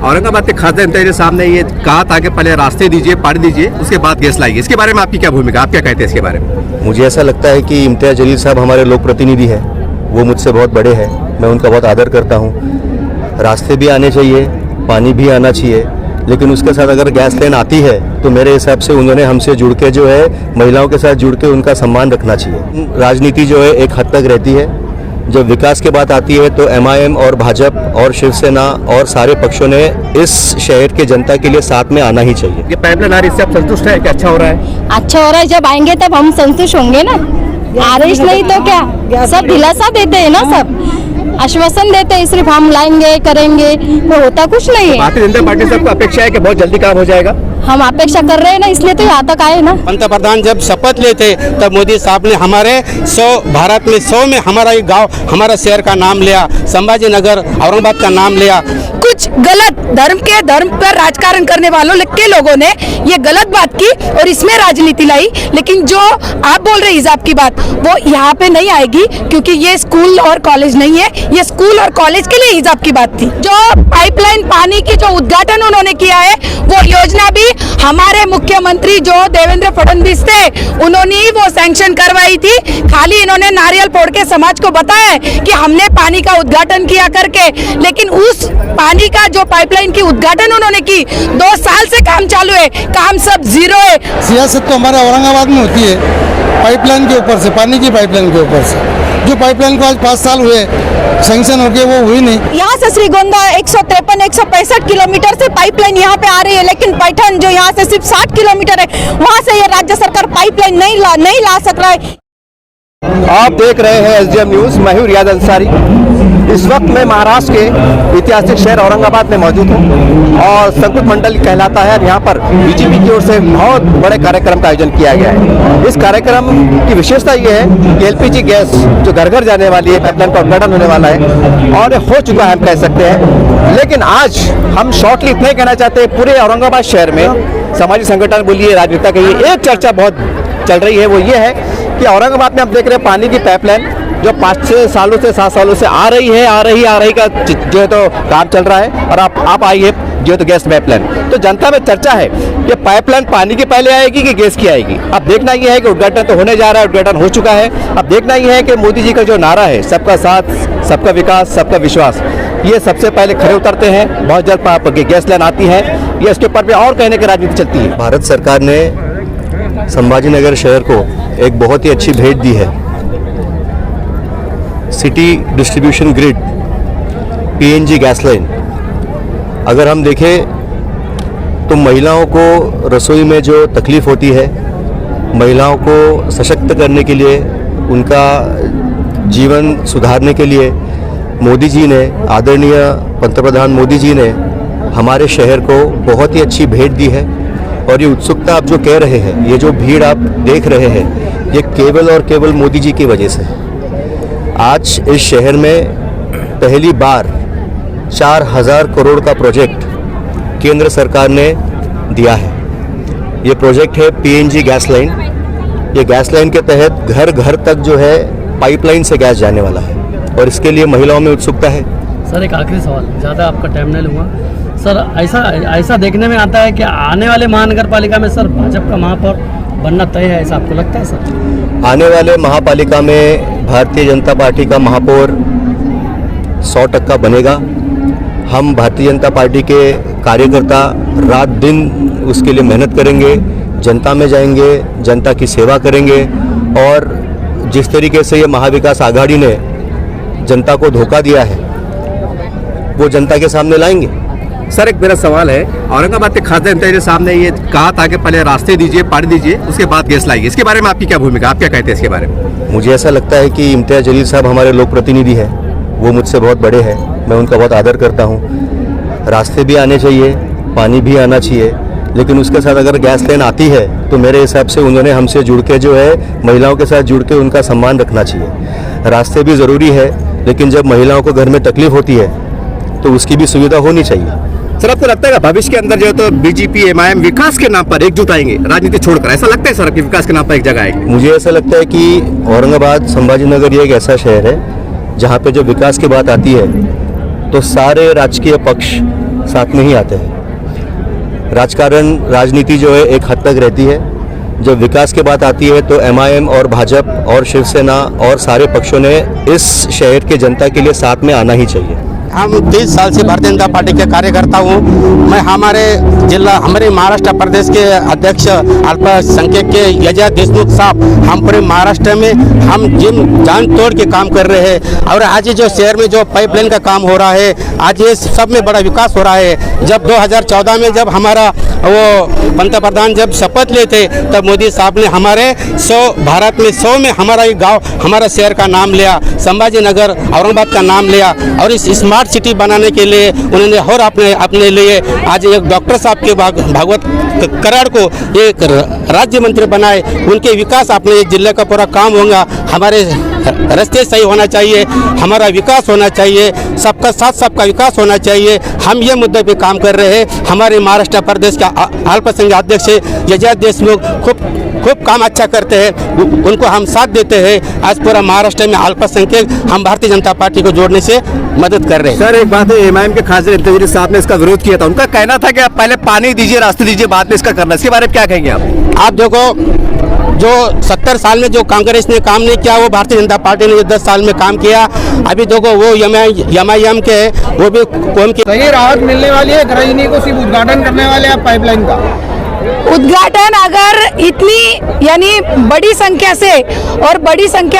औरंगाबाद के खासदार इम्तियाज साहब ने ये कहा था कि पहले रास्ते दीजिए, पानी दीजिए, उसके बाद गैस लाइए। इसके बारे में आपकी क्या भूमिका, आप क्या कहते हैं इसके बारे में? मुझे ऐसा लगता है कि इम्तियाज जलील साहब हमारे लोक प्रतिनिधि हैं, वो मुझसे बहुत बड़े हैं, मैं उनका बहुत आदर करता हूँ। रास्ते भी आने चाहिए, पानी भी आना चाहिए, लेकिन उसके साथ अगर गैस लाइन आती है तो मेरे हिसाब से उन्होंने हमसे जुड़ के जो है महिलाओं के साथ जुड़ के उनका सम्मान रखना चाहिए। राजनीति जो है एक हद तक रहती है, जब विकास की बात आती है तो MIM और भाजपा और शिवसेना और सारे पक्षों ने इस शहर के जनता के लिए साथ में आना ही चाहिए। ये पाइपलाइन आ रही है, इससे आप संतुष्ट है कि अच्छा हो रहा है? अच्छा हो रहा है, जब आएंगे तब हम संतुष्ट होंगे ना। आदेश नहीं तो क्या, सब दिलासा देते हैं ना, सब आश्वासन देते हैं, सिर्फ हम लाएंगे करेंगे, तो होता कुछ नहीं है। भारतीय जनता पार्टी से आपको अपेक्षा है कि बहुत जल्दी काम हो जाएगा? हम अपेक्षा कर रहे हैं ना, इसलिए तो यहाँ तक आए ना। पंतप्रधान जब शपथ लेते तब मोदी साहब ने हमारे 100 भारत में 100 में हमारा ये गांव, हमारा शहर का नाम लिया, संभाजी नगर औरंगाबाद का नाम लिया। कुछ गलत धर्म पर राजकारण करने वालों के लोगों ने ये गलत बात की और इसमें राजनीति लाई, लेकिन जो आप बोल रहे हिजाब की बात वो यहाँ पे नहीं आएगी, क्योंकि ये स्कूल और कॉलेज नहीं है, ये स्कूल और कॉलेज के लिए हिजाब की बात थी। जो पाइपलाइन पानी की जो उद्घाटन उन्होंने किया है, वो योजना भी हमारे मुख्यमंत्री जो देवेंद्र फडणवीस थे उन्होंने ही वो सैंक्शन करवाई थी। खाली इन्होंने नारियल फोड़ के समाज को बताया है कि हमने पानी का उद्घाटन किया करके, लेकिन उस पानी का जो पाइपलाइन की उद्घाटन उन्होंने की, 2 साल से काम चालू है, काम सब जीरो है। सियासत तो हमारे औरंगाबाद में होती है पाइपलाइन के ऊपर से, पानी की पाइपलाइन के ऊपर से। जो पाइपलाइन को आज 5 साल हुए सैंक्शन हो गए, वो हुई नहीं। यहाँ से श्रीगोंदा 153-165 किलोमीटर से पाइपलाइन यहाँ पे आ रही है, लेकिन पैठन जो यहाँ से सिर्फ 60 किलोमीटर है, वहाँ से ये राज्य सरकार पाइपलाइन नहीं ला सक रहा है। आप देख रहे हैं SDM न्यूज, मैं हूं रियाज अंसारी। इस वक्त मैं महाराष्ट्र के ऐतिहासिक शहर औरंगाबाद में मौजूद हूं और संकुल मंडल कहलाता है। यहाँ पर BJP की ओर से बहुत बड़े कार्यक्रम का आयोजन किया गया है। इस कार्यक्रम की विशेषता ये है कि LPG गैस जो घर घर जाने वाली है, पाइपलाइन का उद्घाटन होने वाला है और हो चुका है हम कह सकते हैं। लेकिन आज हम शॉर्टली इतना ही कहना चाहते हैं, पूरे औरंगाबाद शहर में सामाजिक संगठन बोलिए, राजनेता कहिए, एक चर्चा बहुत चल रही है, वो ये है कि औरंगाबाद में आप देख रहे हैं पानी की पाइपलाइन जो 5-6 सालों से 7 सालों से आ रही का जो है तो काम चल रहा है, और आप आई है जो तो गैस पाइपलाइन। तो जनता में चर्चा है कि पाइपलाइन पानी की पहले आएगी कि गैस की आएगी। अब देखना ये है कि उद्घाटन तो होने जा रहा है, उद्घाटन हो चुका है। अब देखना ये है कि मोदी जी का जो नारा है, सबका साथ, सबका विकास, सबका विश्वास, ये सबसे पहले खड़े उतरते हैं। बहुत जल्द गैस लाइन आती है, ये उसके ऊपर भी और कहने की राजनीति चलती है। भारत सरकार ने संभाजी नगर शहर को एक बहुत ही अच्छी भेंट दी है। City distribution grid PNG gas line. अगर हम देखें तो महिलाओं को रसोई में जो तकलीफ़ होती है, महिलाओं को सशक्त करने के लिए, उनका जीवन सुधारने के लिए मोदी जी ने, आदरणीय पंतप्रधान मोदी जी ने हमारे शहर को बहुत ही अच्छी भेंट दी है। और ये उत्सुकता आप जो कह रहे हैं, ये जो भीड़ आप देख रहे हैं, ये केवल और केवल मोदी जी की वजह से। आज इस शहर में पहली बार 4000 करोड़ का प्रोजेक्ट केंद्र सरकार ने दिया है। ये प्रोजेक्ट है PNG गैस लाइन। ये गैस लाइन के तहत घर घर तक जो है पाइपलाइन से गैस जाने वाला है, और इसके लिए महिलाओं में उत्सुकता है। सर एक आखिरी सवाल, ज़्यादा आपका टाइम नहीं लूँगा सर। ऐसा देखने में आता है कि आने वाले महानगर पालिका में सर भाजपा का महापौर बनना तय है, ऐसा आपको लगता है सर? आने वाले महापालिका में भारतीय जनता पार्टी का महापौर 100% बनेगा। हम भारतीय जनता पार्टी के कार्यकर्ता रात दिन उसके लिए मेहनत करेंगे, जनता में जाएंगे, जनता की सेवा करेंगे, और जिस तरीके से ये महाविकास आघाड़ी ने जनता को धोखा दिया है वो जनता के सामने लाएंगे। सर एक मेरा सवाल है, औरंगाबाद के खासदार इम्तियाज साहब ने ये कहा था कि पहले रास्ते दीजिए, पानी दीजिए, उसके बाद गैस लाइए। इसके बारे में आपकी क्या भूमिका, आप क्या कहते हैं इसके बारे में? मुझे ऐसा लगता है कि इम्तियाज जलील साहब हमारे लोक प्रतिनिधि हैं, वो मुझसे बहुत बड़े हैं, मैं उनका बहुत आदर करता हूँ। रास्ते भी आने चाहिए, पानी भी आना चाहिए, लेकिन उसके साथ अगर गैस लाइन आती है तो मेरे हिसाब से उन्होंने हमसे जुड़ के जो है महिलाओं के साथ जुड़ के उनका सम्मान रखना चाहिए। रास्ते भी ज़रूरी है, लेकिन जब महिलाओं को घर में तकलीफ होती है तो उसकी भी सुविधा होनी चाहिए। सर आपको लगता है कि भविष्य के अंदर जो है तो BJP MIM विकास के नाम पर एकजुट आएंगे, राजनीति छोड़कर? ऐसा लगता है सर कि विकास के नाम पर एक जगह आएगी? मुझे ऐसा लगता है कि औरंगाबाद संभाजी नगर ये एक ऐसा शहर है जहाँ पे जब विकास की बात आती है तो सारे राजकीय पक्ष, साथ में ही आते हैं। राजकारण राजनीति जो है एक हद तक रहती है, जब विकास की बात आती है तो MIM और भाजपा और शिवसेना और सारे पक्षों ने इस शहर के जनता के लिए साथ में आना ही चाहिए। हम 30 साल से भारतीय जनता पार्टी के कार्यकर्ता हूँ। मैं हमारे महाराष्ट्र प्रदेश के अध्यक्ष अल्पसंख्यक के यजा देशमुख साहब हम पूरे महाराष्ट्र में हम जिम जान तोड़ के काम कर रहे हैं। और आज ये जो शहर में जो पाइपलाइन का काम हो रहा है, आज ये सब में बड़ा विकास हो रहा है। जब 2014 में जब हमारा वो पंतप्रधान जब शपथ लेते तब मोदी साहब ने हमारे भारत में 100 में हमारा एक गाँव हमारा शहर का नाम लिया, संभाजी नगर औरंगाबाद का नाम लिया। और इस स्मार्ट सिटी बनाने के लिए उन्होंने और अपने लिए आज एक डॉक्टर साहब के भागवत कराड़ को एक राज्य मंत्री बनाए। उनके विकास अपने जिले का पूरा काम होगा। हमारे रास्ते सही होना चाहिए, हमारा विकास होना चाहिए, सबका साथ सबका विकास होना चाहिए। हम ये मुद्दे पे काम कर रहे हैं। हमारे महाराष्ट्र प्रदेश का अल्पसंख्यक अध्यक्ष यजा देशमुख खूब काम अच्छा करते हैं, उनको हम साथ देते हैं। आज पूरा महाराष्ट्र में अल्पसंख्यक हम भारतीय जनता पार्टी को जोड़ने से मदद कर रहे हैं। सर एक बात है, MIM के खासदार इम्तियाज साहब ने इसका विरोध किया था। उनका कहना था कि आप पहले पानी दीजिए, रास्ते दीजिए, बाद में इसका करना। इसके बारे में क्या कहेंगे आप देखो, जो 70 साल में जो कांग्रेस ने काम नहीं किया वो भारतीय जनता पार्टी ने 10 साल में काम किया। अभी देखो वो MIM के वो भी कौन की सही राहत मिलने वाली है। रजनी को सिर्फ उद्घाटन करने वाले आप पाइपलाइन का उद्घाटन अगर इतनी यानी बड़ी संख्या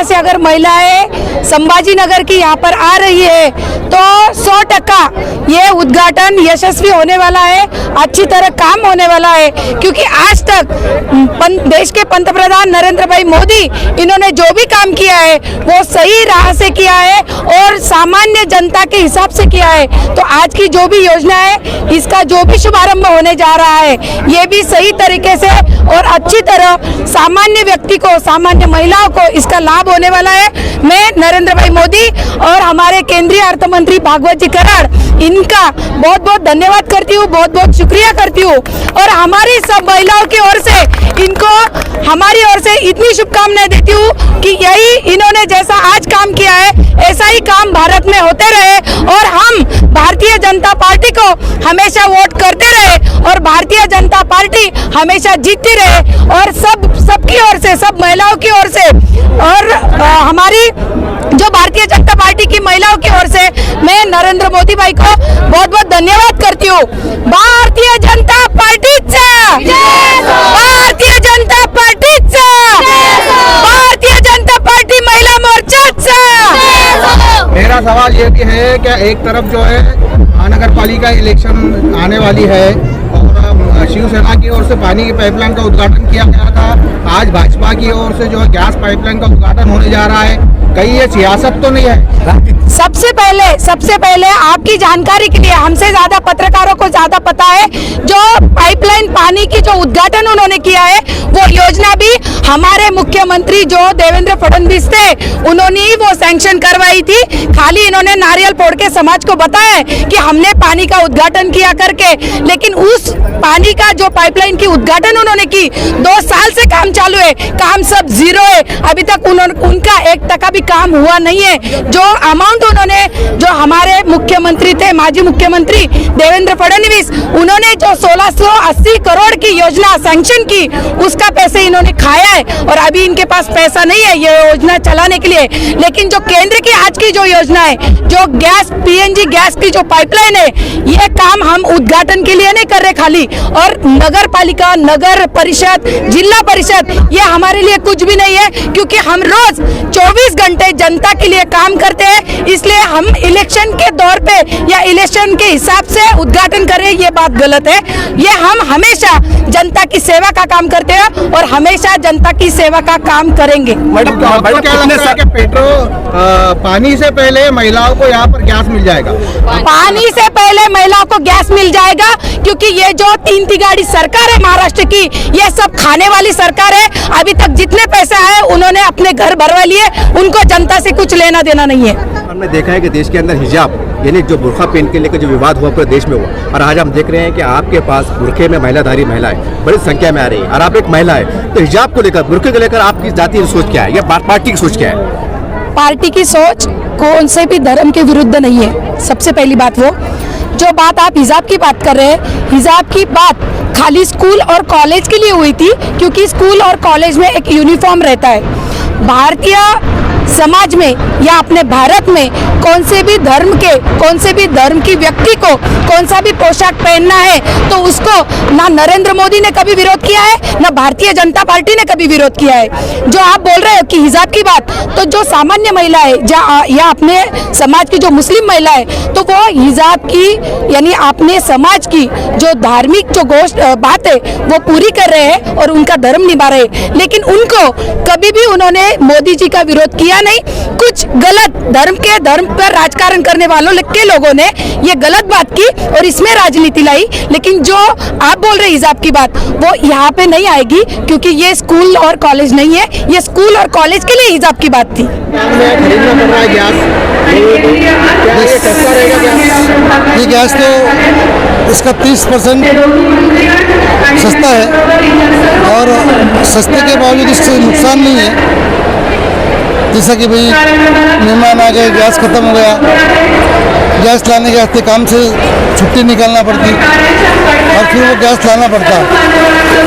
से अगर महिलाएं संभाजी नगर की यहाँ पर आ रही है तो 100% ये उद्घाटन यशस्वी होने वाला है, अच्छी तरह काम होने वाला है। क्योंकि आज तक देश के पंतप्रधान नरेंद्र भाई मोदी इन्होंने जो भी काम किया है वो सही राह से किया है और सामान्य जनता के हिसाब से किया है। तो आज की जो भी योजना है, इसका जो भी शुभारंभ होने जा रहा है, ये भी सही तरीके से और अच्छी तरह सामान्य व्यक्ति को, सामान्य महिलाओं को इसका लाभ होने वाला है। मैं नरेंद्र भाई मोदी और हमारे केंद्रीय अर्थ मंत्री भागवत जी कराड़ इनका बहुत बहुत धन्यवाद करती हूँ, बहुत बहुत शुक्रिया करती हूँ। और हमारी सब महिलाओं की ओर से इनको हमारी ओर से इतनी शुभकामनाएं देती हूँ कि यही इन्होंने जैसा आज काम किया है ऐसा ही काम भारत में होते रहे और हम भारतीय जनता पार्टी को हमेशा वोट करते रहे और भारतीय जनता पार्टी हमेशा जीतती रहे। और सबकी ओर से, सब महिलाओं की ओर से और हमारी जो भारतीय जनता पार्टी की महिलाओं की ओर से मैं नरेंद्र मोदी भाई को बहुत बहुत धन्यवाद करती हूँ। भारतीय जनता पार्टीचा, भारतीय जनता पार्टीचा, भारतीय जनता पार्टी महिला मोर्चाचा। मेरा सवाल ये कि है कि एक तरफ जो है महानगर पालिका इलेक्शन आने वाली है और शिवसेना की ओर से पानी की पाइपलाइन का उद्घाटन किया गया था, आज भाजपा की ओर से जो है गैस पाइपलाइन का उद्घाटन होने जा रहा है। कहीं ये सियासत तो नहीं है? सबसे पहले आपकी जानकारी के लिए, हमसे ज्यादा पत्रकारों को ज्यादा पता है, जो पाइपलाइन पानी की जो उद्घाटन उन्होंने किया है वो योजना भी हमारे मुख्यमंत्री जो देवेंद्र फडणवीस थे उन्होंने ही वो सैंक्शन करवाई थी। खाली इन्होंने नारियल फोड़ के समाज को बताया है कि हमने पानी का उद्घाटन किया करके, लेकिन उस पानी का जो पाइपलाइन की उद्घाटन उन्होंने की 2 साल से काम चालू है, काम सब जीरो है। अभी तक उनका 1% भी काम हुआ नहीं है। जो अमाउंट उन्होंने, जो हमारे मुख्यमंत्री थे, माजी मुख्यमंत्री देवेंद्र फडणवीस, उन्होंने जो 1680 करोड़ की योजना सैंक्शन की उसका पैसे इन्होंने खाया है और अभी इनके पास पैसा नहीं है ये योजना चलाने के लिए। लेकिन जो केंद्र की आज की जो योजना है, जो गैस PNG गैस की जो पाइपलाइन है, ये काम हम उद्घाटन के लिए नहीं कर रहे खाली, और नगर पालिका, नगर परिषद, जिला परिषद ये हमारे लिए कुछ भी नहीं है। क्योंकि हम रोज 24 घंटे जनता के लिए काम करते हैं, इसलिए हम इलेक्शन के दौर पे या इलेक्शन के हिसाब से उद्घाटन करें ये बात गलत है। ये हम हमेशा जनता की सेवा का काम करते हैं और हमेशा जनता की सेवा का काम करेंगे। मैडम क्या लगता है कि पानी से पहले महिलाओं को यहाँ पर गैस मिल जाएगा? पानी से पहले महिलाओं को गैस मिल जाएगा, क्योंकि ये जो 3 गाड़ी सरकार है महाराष्ट्र की, ये सब खाने वाली सरकार है। अभी तक जितने पैसे आए उन्होंने अपने घर भरवा लिए, उनको जनता से कुछ लेना देना नहीं है। हमने देखा है कि देश के अंदर हिजाब यानी जो बुर्खा पहन के लेकर जो विवाद हुआ पूरे देश में हुआ, और आज हम देख रहे हैं कि आपके पास बुर्खे में महिलाधारी महिलाएं बड़ी संख्या में आ रही है और आप एक महिला है, तो हिजाब को लेकर, बुर्खे को लेकर आपकी जातीय सोच क्या है या पार्टी की सोच क्या है? पार्टी की सोच कौन से भी धर्म के विरुद्ध नहीं है। सबसे पहली बात वो जो बात आप हिजाब की बात कर रहे हैं, हिजाब की बात खाली स्कूल और कॉलेज के लिए हुई थी, क्योंकि स्कूल और कॉलेज में एक यूनिफॉर्म रहता है। भारतीय समाज में या अपने भारत में कौन से भी धर्म की व्यक्ति को कौन सा भी पोशाक पहनना है तो उसको ना नरेंद्र मोदी ने कभी विरोध किया है, ना भारतीय जनता पार्टी ने कभी विरोध किया है। जो आप बोल रहे हो कि हिजाब की बात, तो जो सामान्य महिला है या अपने समाज की जो मुस्लिम महिला है तो वो हिजाब की यानी अपने समाज की जो धार्मिक जो बात है वो पूरी कर रहे हैं और उनका धर्म निभा रहे हैं। लेकिन उनको कभी भी उन्होंने मोदी जी का विरोध किया नहीं। कुछ गलत धर्म पर राजकारण करने वालों के लोगों ने ये गलत बात की और इसमें राजनीति लाई। लेकिन जो आप बोल रहे हिजाब की बात वो यहाँ पे नहीं आएगी, क्योंकि ये स्कूल और कॉलेज नहीं है, ये स्कूल और कॉलेज के लिए हिजाब की बात थी। ये गैस तो इसका 30% सस्ता है और सस्ते के बावजूद इससे नुकसान नहीं है। जैसा कि भाई मेहमान आ गए, गैस ख़त्म हो गया, गैस लाने के वास्ते काम से छुट्टी निकालना पड़ती और फिर वो गैस लाना पड़ता।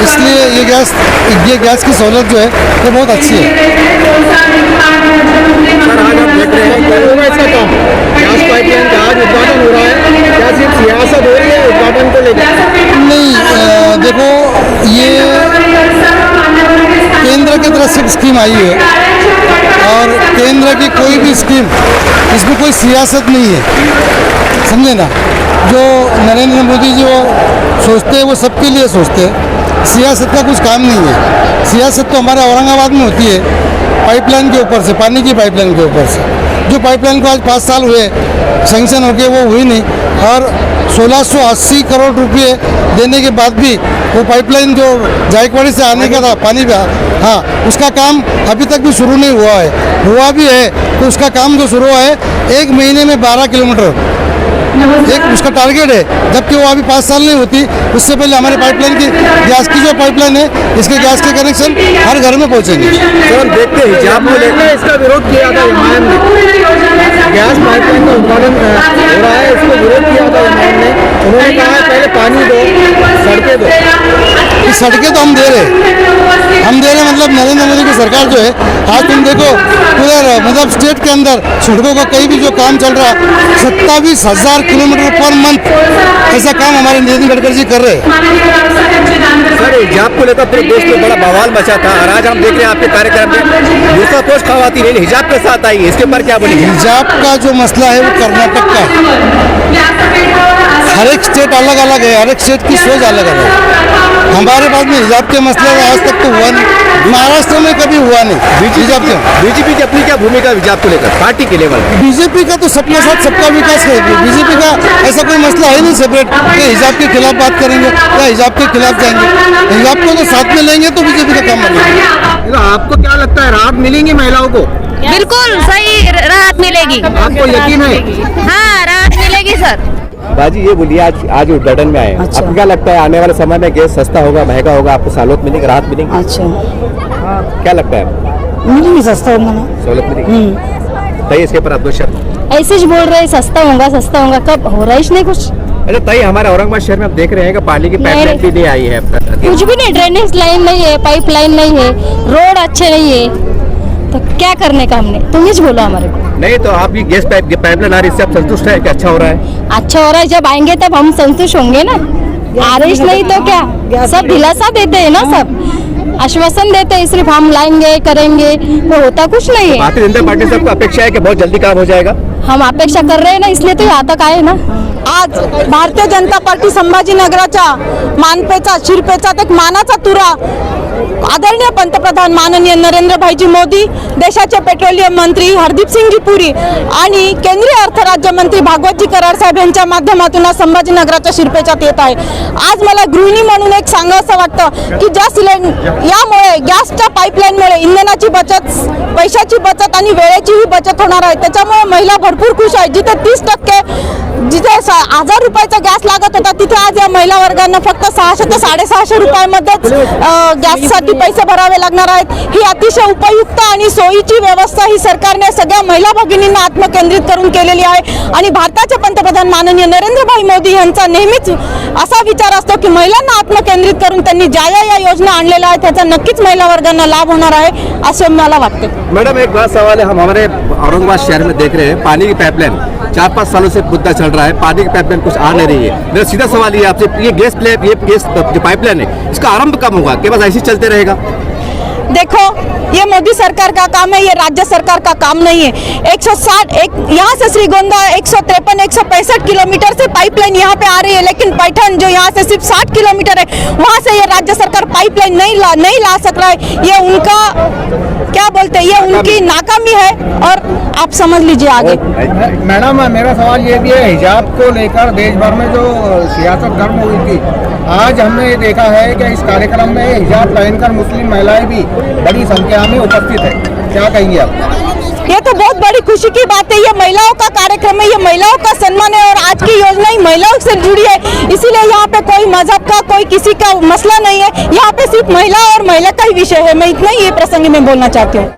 इसलिए ये गैस की सहूलत जो है वो बहुत अच्छी है। सर आज आप देख रहे हैं क्या होगा इसका काम, गैस पाइपलाइन का आज उद्घाटन हो रहा है, क्या सिर्फ सियासत हो रही है उद्घाटन को लेकर? नहीं, देखो ये केंद्र की तरफ से स्कीम आई है और केंद्र की कोई भी स्कीम इसमें कोई सियासत नहीं है, समझे ना। जो नरेंद्र मोदी जी वो सोचते हैं वो सबके लिए सोचते हैं, सियासत का कुछ काम नहीं है। सियासत तो हमारे औरंगाबाद में होती है पाइपलाइन के ऊपर से, पानी की पाइपलाइन के ऊपर से। जो पाइपलाइन को आज 5 साल हुए सैंक्शन हो गए वो हुई नहीं और 1680 करोड़ रुपए देने के बाद भी वो पाइपलाइन जो जायकवाड़ी से आने का था पानी का, हाँ उसका काम अभी तक भी शुरू नहीं हुआ है। हुआ भी है तो उसका काम जो शुरू हुआ है 1 महीने में 12 किलोमीटर एक उसका टारगेट है, जबकि वो अभी 5 साल नहीं होती। उससे पहले हमारे पाइपलाइन की गैस की जो पाइपलाइन है इसके गैस के कनेक्शन हर घर में पहुँचेंगे। तो हम देखते हैं हिजाब को लेकर इसका विरोध किया था हिमायत ने, गैस पाइपलाइन का उद्घाटन हो रहा है, इसको विरोध किया था हिमायत ने। उन्होंने कहा पहले पानी दो, सड़कें दो। सड़कें तो हम दे रहे मतलब नरेंद्र मोदी की सरकार जो है, आज तुम देखो पूरे मतलब स्टेट के अंदर सड़कों का कहीं भी जो काम चल रहा है 27,000 किलोमीटर पर मंथ ऐसा काम हमारे नितिन गडकरी जी कर रहे हैं। सर हिजाब को लेकर पूरे देश में बड़ा बवाल मचा था और आज हम देख रहे हैं आपके कार्यक्रम में दूसरा पोस्ट खवातीन हिजाब के साथ आई है, इसके ऊपर क्या बोलेंगे? हिजाब का जो मसला है वो कर्नाटक का है, हर एक स्टेट अलग अलग है, हर एक स्टेट की सोच अलग अलग है। हमारे पास में हिजाब के मसले आज तक तो हुआ नहीं, महाराष्ट्र में कभी हुआ नहीं। हिजाब के बीजेपी की अपनी क्या भूमिका हिजाब को लेकर पार्टी के लेवल? बीजेपी का तो सबके साथ सबका विकास है। बीजेपी का ऐसा कोई मसला है नहीं सेपरेट कि हिजाब के खिलाफ बात करेंगे या हिजाब के खिलाफ जाएंगे। हिजाब को तो साथ में लेंगे तो बीजेपी का काम बनेगा। आपको क्या लगता है राहत मिलेंगी महिलाओं को? बिल्कुल सही राहत मिलेगी। आपको यकीन है? हाँ राहत मिलेगी सर। बाजी ये बोलिए आज उद्घाटन में आए हैं, आपको क्या लगता है आने वाले समय में गैस सस्ता होगा, महंगा होगा, आपको सहूलत मिलेगी, राहत मिलेगी? अच्छा क्या लगता है? मिलेगी, सस्ता होगा ना, सहूलत मिलेगी। तय इसके ऊपर आप 2 शब्द। ऐसे ही बोल रहे सस्ता होगा, कब हो रहा है इसने कुछ? अच्छा तय हमारे औरंगाबाद शहर में आप देख रहे हैं कि पानी की पाइपलाइन भी नहीं आई है अब तक। कुछ भी नहीं, ड्रेनेज लाइन नहीं है, पाइप लाइन नहीं है, रोड अच्छे नहीं है, तो क्या करने का हमने? तुम ही बोलो हमारे को। नहीं तो आप ये गैस पाइपलाइन आ रही इससे आप संतुष्ट है कि अच्छा हो रहा है? अच्छा हो रहा है, जब आएंगे तब हम संतुष्ट होंगे ना। आदेश नहीं तो क्या, सब दिलासा देते हैं ना, सब आश्वासन देते हैं सिर्फ हम लाएंगे करेंगे, तो होता कुछ नहीं है। भारतीय जनता पार्टी से आपको अपेक्षा है कि बहुत जल्दी काम हो जाएगा? हम अपेक्षा कर रहे हैं ना, इसलिए तो यहाँ तक आए ना। आज भारतीय जनता पार्टी संभाजीनगराच्या मानपेचा शिरपेचा एक मानाचा तुरा आदरणीय पंतप्रधान माननीय नरेंद्र भाईजी मोदी, देशाचे पेट्रोलियम मंत्री हरदीप सिंगजी पुरी आणि केंद्रीय अर्थ राज्यमंत्री भागवतजी कराड साहेब यांच्या माध्यमातून संभाजीनगराच्या शिरपेचात येत आहे। आज मला गृहिणी म्हणून एक सांगावंसं वाटतं की यामुळे गॅसच्या पाईपलाईनमुळे इंधनाची बचत, पैशाची बचत आणि वेळेचीही बचत होणार आहे। त्याच्यामुळे महिला भरपूर खुश आहेत। जिथे 30% जिथे 1000 रुपयाचा गॅस लागत होता तिथे आज या महिला वर्गांना फक्त 600 ते 650 रुपयामध्येच गॅस साठी पैसे भरावे लागणार आहेत. ही अतिशय उपयुक्त आणि सोयीची व्यवस्था ही सरकारने सगळ्या महिला भगिनींना आत्मकेंद्रित करून केलेली आहे. आणि भारताचे पंतप्रधान माननीय नरेंद्रभाई मोदी यांचा नेहमीच असा विचार असतो की महिलांना आत्मकेंद्रित करून त्यांनी ज्या या योजना आणलेल्या आहेत त्याचा नक्कीच महिला वर्गांना लाभ होणार आहे असे मला वाटते. मैडम एक बड़ा सवाल है, हम हमारे औरंगाबाद शहर में देख रहे हैं पानी की पाइपलाइन 4-5 सालों से मुद्दा चल रहा है, पानी की पाइपलाइन कुछ आ नहीं रही है. मेरा सीधा सवाल ये आपसे, ये गैस जो पाइपलाइन है इसका आरंभ कब होगा, के बस ऐसे ही चलते रहेगा? देखो ये मोदी सरकार का काम है, ये राज्य सरकार का काम नहीं है. 160 यहाँ से श्रीगोंदा 153 165 किलोमीटर से पाइपलाइन यहाँ पे आ रही है, लेकिन पैठन जो यहाँ से सिर्फ 60 किलोमीटर है वहाँ से ये राज्य सरकार पाइपलाइन नहीं ला सक रहा है. ये उनका क्या बोलते हैं, ये उनकी नाकामी है और आप समझ लीजिए आगे. मैडम मेरा सवाल ये भी है, हिजाब को लेकर देश भर में जो सियासत गर्म हुई थी, आज हमने ये देखा है कि इस कार्यक्रम में हिजाब पहनकर मुस्लिम महिलाएं भी बड़ी संख्या में उपस्थित है. क्या कहेंगे आप? ये तो बहुत बड़ी खुशी की बात है. ये महिलाओं का कार्यक्रम है, ये महिलाओं का सम्मान है और आज की योजना ही महिलाओं से जुड़ी है. इसीलिए यहाँ पे कोई मजहब का कोई किसी का मसला नहीं है. यहाँ पे सिर्फ महिला और महिला का ही विषय है. मैं इतना ही ये प्रसंग में बोलना चाहती हूँ.